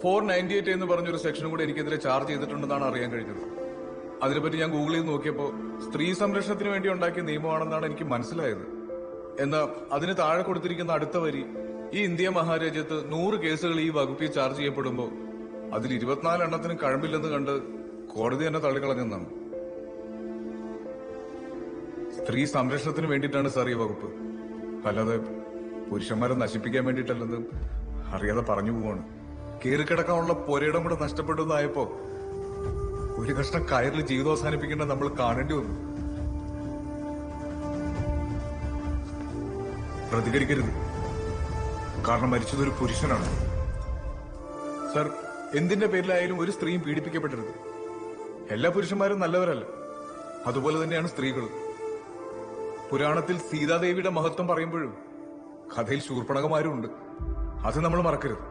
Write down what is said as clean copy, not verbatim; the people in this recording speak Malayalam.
498 എന്ന് പറഞ്ഞൊരു സെക്ഷനും കൂടെ എനിക്കെതിരെ ചാർജ് ചെയ്തിട്ടുണ്ടെന്നാണ് അറിയാൻ കഴിഞ്ഞത്. അതിനെപ്പറ്റി ഞാൻ ഗൂഗിൾ ചെയ്ത് നോക്കിയപ്പോൾ സ്ത്രീ സംരക്ഷണത്തിന് വേണ്ടി ഉണ്ടാക്കിയ നിയമമാണെന്നാണ് എനിക്ക് മനസ്സിലായത്. എന്നാൽ അതിന് താഴെ കൊടുത്തിരിക്കുന്ന അടുത്ത വരി, ഈ ഇന്ത്യ മഹാരാജ്യത്ത് 100 കേസുകൾ ഈ വകുപ്പിൽ ചാർജ് ചെയ്യപ്പെടുമ്പോൾ അതിൽ 24 എണ്ണത്തിന് കഴമ്പില്ലെന്ന് കണ്ട് കോടതി തന്നെ തള്ളിക്കളഞ്ഞെന്നാണ്. സ്ത്രീ സംരക്ഷണത്തിന് വേണ്ടിയിട്ടാണ് സാർ ഈ വകുപ്പ്, അല്ലാതെ പുരുഷന്മാരെ നശിപ്പിക്കാൻ വേണ്ടിയിട്ടല്ലെന്ന് അറിയാതെ പറഞ്ഞു പോവാണ്. കയറിക്കിടക്കാനുള്ള പൊരയിടം കൂടെ നഷ്ടപ്പെട്ടതായപ്പോ ഒരു കഷ്ണം കയറിൽ ജീവിതം അവസാനിപ്പിക്കേണ്ട നമ്മൾ കാണേണ്ടി വന്നു. പ്രതികരിക്കരുത്, കാരണം മരിച്ചതൊരു പുരുഷനാണ്. സർ, എന്തിന്റെ പേരിലായാലും ഒരു സ്ത്രീയും പീഡിപ്പിക്കപ്പെടരുത്. എല്ലാ പുരുഷന്മാരും നല്ലവരല്ല, അതുപോലെ തന്നെയാണ് സ്ത്രീകൾ. പുരാണത്തിൽ സീതാദേവിയുടെ മഹത്വം പറയുമ്പോഴും കഥയിൽ ശൂർപ്പണകമാരും ഉണ്ട്, അത് നമ്മൾ മറക്കരുത്.